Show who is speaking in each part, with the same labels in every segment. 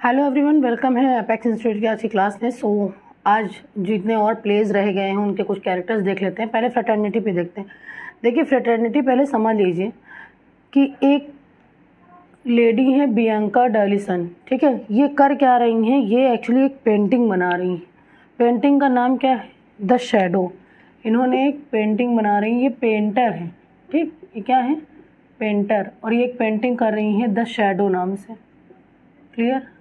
Speaker 1: Hello everyone, welcome है apex institute की आज की क्लास में। आज जितने और प्लेज रह गए हैं उनके कुछ कैरेक्टर्स देख लेते हैं। पहले फ्रेटर्निटी पे देखते हैं। देखिए, फ्रेटर्निटी पहले समझ लीजिए कि एक लेडी है बियांका डालिसन, ठीक है। ये कर क्या रही हैं? ये एक्चुअली एक पेंटिंग बना रही हैं। पेंटिंग का नाम क्या है? The shadow. इन्होंने एक पेंटिंग बना रही हैं। ये पेंटर हैं, ठीक। ये क्या है? पेंटर। और ये एक पेंटिंग कर रही हैं द शैडो नाम से। क्लियर?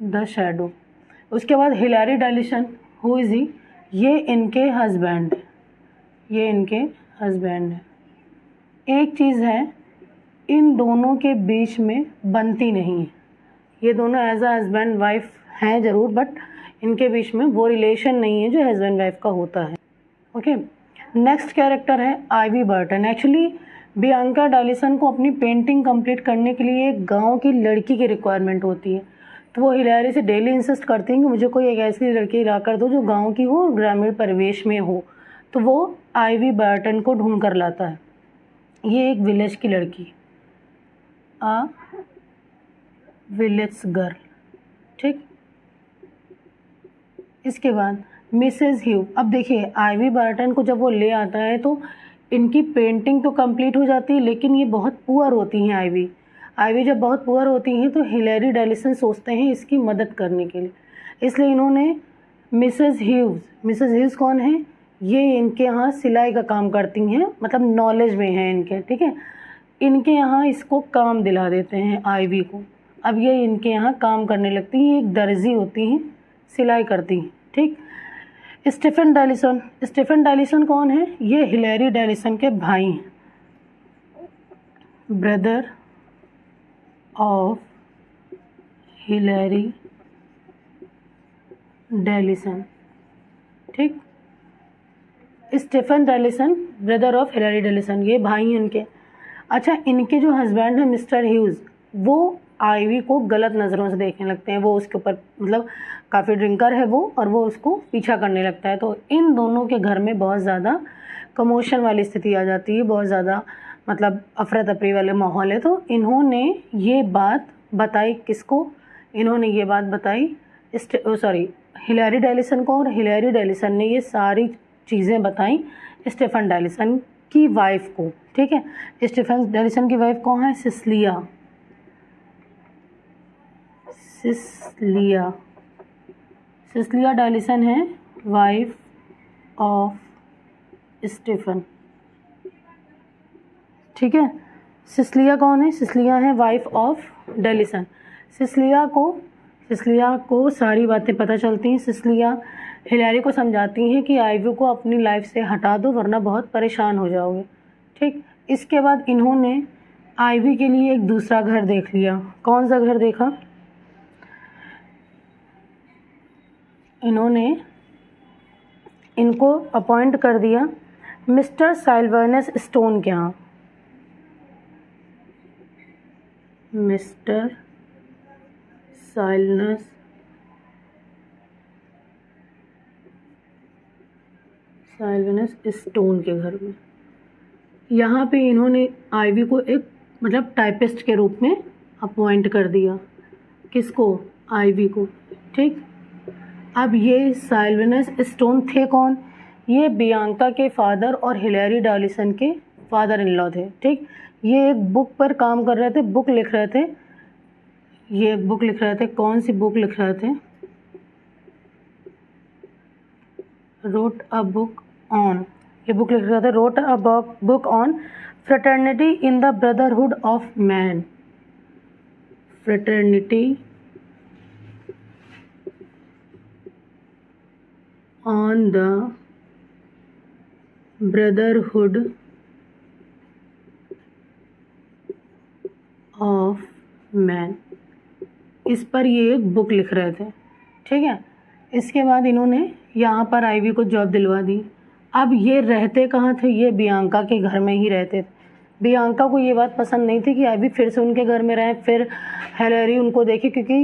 Speaker 1: The shadow. उसके बाद हिलैरी डालिसन, हु इज़ ही? ये इनके हस्बैंड, ये इनके हस्बैंड है। एक चीज़ है, इन दोनों के बीच में बनती नहीं है। ये दोनों एज अ हस्बैंड वाइफ हैं ज़रूर, बट इनके बीच में वो रिलेशन नहीं है जो हस्बैंड वाइफ का होता है। ओके। नेक्स्ट कैरेक्टर है आइवी बर्टन। एक्चुअली बियांका डालिसन को अपनी पेंटिंग कंप्लीट करने के लिए एक गाँव की लड़की की रिक्वायरमेंट होती है। तो वो हिलैरी से डेली इंसिस्ट करती हैं कि मुझे कोई एक ऐसी लड़की ला कर दो जो गांव की हो, ग्रामीण परिवेश में हो। तो वो आइवी बर्टन को ढूंढ कर लाता है। ये एक विलेज की लड़की, आ विलेज गर्ल, ठीक। इसके बाद मिसेस ह्यू। अब देखिए, आइवी बर्टन को जब वो ले आता है तो इनकी पेंटिंग तो कंप्लीट हो जाती है, लेकिन ये बहुत पुअर होती हैं। आइवी जब बहुत पुअर होती हैं तो हिलैरी डालिसन सोचते हैं इसकी मदद करने के लिए, इसलिए इन्होंने मिसेस ह्यूज़ कौन है? ये इनके यहाँ सिलाई का काम करती हैं, मतलब नॉलेज में है इनके, ठीक है। इनके यहाँ इसको काम दिला देते हैं आइवी को। अब ये इनके यहाँ काम करने लगती हैं। एक दर्जी होती हैं, सिलाई करती हैं, ठीक। स्टीफन डालिसन कौन है? ये हिलैरी डालिसन के भाई हैं, ब्रदर ऑफ हिलैरी डालिसन, ठीक। स्टीफन डालिसन, ब्रदर ऑफ हिलैरी डालिसन, ये भाई हैं इनके। अच्छा, इनके जो हस्बैंड हैं मिस्टर ह्यूज़, वो आइवी को गलत नज़रों से देखने लगते हैं। वो उसके ऊपर, मतलब काफ़ी ड्रिंकर है वो, और वो उसको पीछा करने लगता है। तो इन दोनों के घर में बहुत ज़्यादा कमोशन वाली स्थिति आ जाती है, बहुत ज़्यादा मतलब अफरा तफरी वाले माहौल है। तो इन्होंने ये बात बताई किसको? इन्होंने ये बात बताई हिलैरी डालिसन को, और हिलैरी डालिसन ने ये सारी चीज़ें बताई स्टीफन डालिसन की वाइफ को, ठीक है। स्टीफन डालिसन की वाइफ कौन है? सिस्लिया डालिसन है वाइफ ऑफ स्टीफन, ठीक है। सिस्लिया कौन है? सिस्लिया है वाइफ ऑफ डालिसन। सिस्लिया को सारी बातें पता चलती हैं। सिस्लिया हिलैरी को समझाती हैं कि आइवी को अपनी लाइफ से हटा दो, वरना बहुत परेशान हो जाओगे, ठीक। इसके बाद इन्होंने आइवी के लिए एक दूसरा घर देख लिया। कौन सा घर देखा? इन्होंने इनको अपॉइंट कर दिया मिस्टर साइल्वर्नस स्टोन के यहाँ। मिस्टर साइल्वर्नस स्टोन के घर में। यहाँ पे इन्होंने आइवी को एक मतलब टाइपिस्ट के रूप में अपॉइंट कर दिया। किसको? आइवी को, ठीक। अब ये साइल्वर्नस स्टोन थे कौन? ये बियांका के फादर और हिलैरी डालिसन के फादर इन लॉ थे, ठीक। ये एक बुक पर काम कर रहे थे, बुक लिख रहे थे। ये बुक लिख रहे थे, कौन सी बुक लिख रहे थे? रोट अ बुक ऑन, ये बुक लिख रहे थे, wrote a book on fraternity in the brotherhood of man. Fraternity on the brotherhood of man, इस पर ये एक बुक लिख रहे थे, ठीक है। इसके बाद इन्होंने यहाँ पर आइवी को जॉब दिलवा दी। अब ये रहते कहाँ थे? ये बियांका के घर में ही रहते थे। बियांका को ये बात पसंद नहीं थी कि आइवी फिर से उनके घर में रहें, फिर हिलैरी उनको देखे, क्योंकि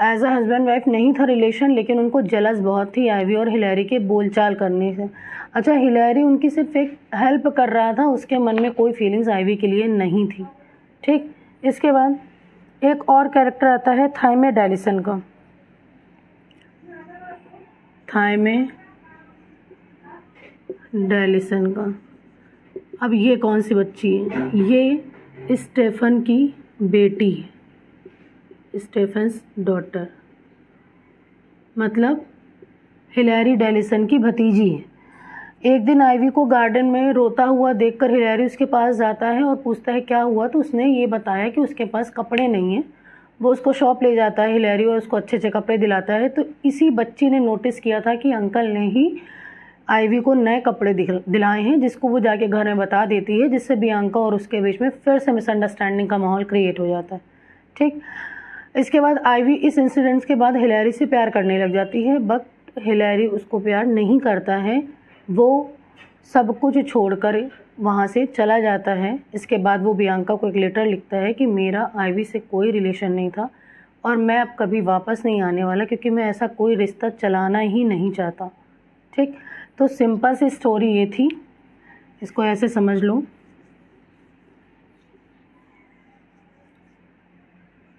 Speaker 1: एज अ हस्बैंड वाइफ नहीं था रिलेशन, लेकिन उनको जलस बहुत थी आइवी और हिलैरी के बोलचाल करने से। अच्छा, हिलैरी उनकी सिर्फ एक हेल्प कर रहा था, उसके मन में कोई फीलिंग्स आइवी के लिए नहीं थी, ठीक। इसके बाद एक और कैरेक्टर आता है थाइमे डेलिसन का। थाइमे डेलिसन का। अब ये कौन सी बच्ची है? ये स्टेफन की बेटी है, स्टेफन्स डॉटर, मतलब हिलैरी डेलिसन की भतीजी है। एक दिन आइवी को गार्डन में रोता हुआ देखकर हिलैरी उसके पास जाता है और पूछता है क्या हुआ, तो उसने ये बताया कि उसके पास कपड़े नहीं हैं। वो उसको शॉप ले जाता है हिलैरी और उसको अच्छे अच्छे कपड़े दिलाता है। तो इसी बच्ची ने नोटिस किया था कि अंकल ने ही आइवी को नए कपड़े दिलाए हैं, जिसको वो जाके घर में बता देती है, जिससे बियांका और उसके बीच में फिर से मिसअंडरस्टैंडिंग का माहौल क्रिएट हो जाता है। ठीक, इसके बाद आइवी इस इंसिडेंट्स के बाद हिलैरी से प्यार करने लग जाती है, बट हिलैरी उसको प्यार नहीं करता है। वो सब कुछ छोड़कर वहाँ से चला जाता है। इसके बाद वो बियांका को एक लेटर लिखता है कि मेरा आइवी से कोई रिलेशन नहीं था और मैं अब कभी वापस नहीं आने वाला, क्योंकि मैं ऐसा कोई रिश्ता चलाना ही नहीं चाहता। ठीक, तो सिंपल सी स्टोरी ये थी, इसको ऐसे समझ लो।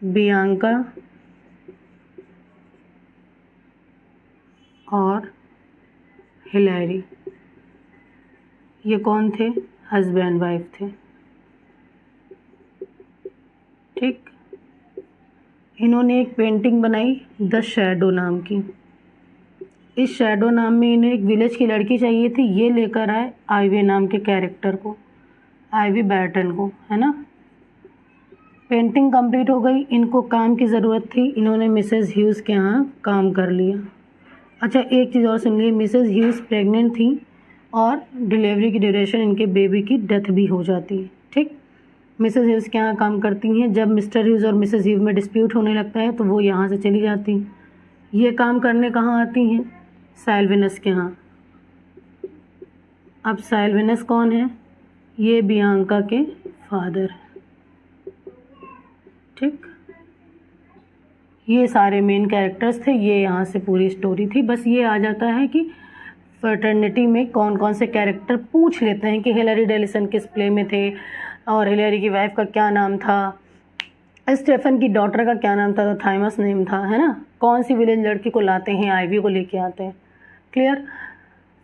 Speaker 1: बियांका और हिलैरी ये कौन थे? हस्बैंड वाइफ थे। ठीक, इन्होंने एक पेंटिंग बनाई द शैडो नाम की। इस शैडो नाम में इन्हें एक विलेज की लड़की चाहिए थी। ये लेकर आए आइवी नाम के कैरेक्टर को, आइवी बैटन को, है ना। पेंटिंग कंप्लीट हो गई। इनको काम की ज़रूरत थी, इन्होंने मिसेस ह्यूज़ के यहाँ काम कर लिया। अच्छा, एक चीज़ और सुन ली, मिसेस ह्यूज़ प्रेग्नेंट थी और डिलीवरी की ड्यूरेशन इनके बेबी की डेथ भी हो जाती है। ठीक, मिसेस ह्यूज़ के यहाँ काम करती हैं। जब मिस्टर ह्यूज़ और मिसेस ह्यूज़ में डिस्प्यूट होने लगता है तो वो यहाँ से चली जाती हैं। ये काम करने कहाँ आती हैं? साइलविनस के यहाँ। अब साइलविनस कौन है? ये बियांका के फादर। ठीक, ये सारे मेन कैरेक्टर्स थे। ये यहाँ से पूरी स्टोरी थी। बस ये आ जाता है कि फ्रेटर्निटी में कौन कौन से कैरेक्टर पूछ लेते हैं कि हिलैरी डेलिसन किस प्ले में थे और हिलैरी की वाइफ का क्या नाम था, स्टेफन की डॉटर का क्या नाम था, तो थाइमस नेम था, है ना। कौन सी विलेज लड़की को लाते हैं, आइवी को लेके आते हैं। क्लियर।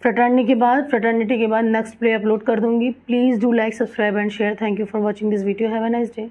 Speaker 1: फ्रेटर्निटी के बाद नेक्स्ट प्ले अपलोड कर दूंगी। Please do like, subscribe and share. Thank you for watching this video. Have a nice day.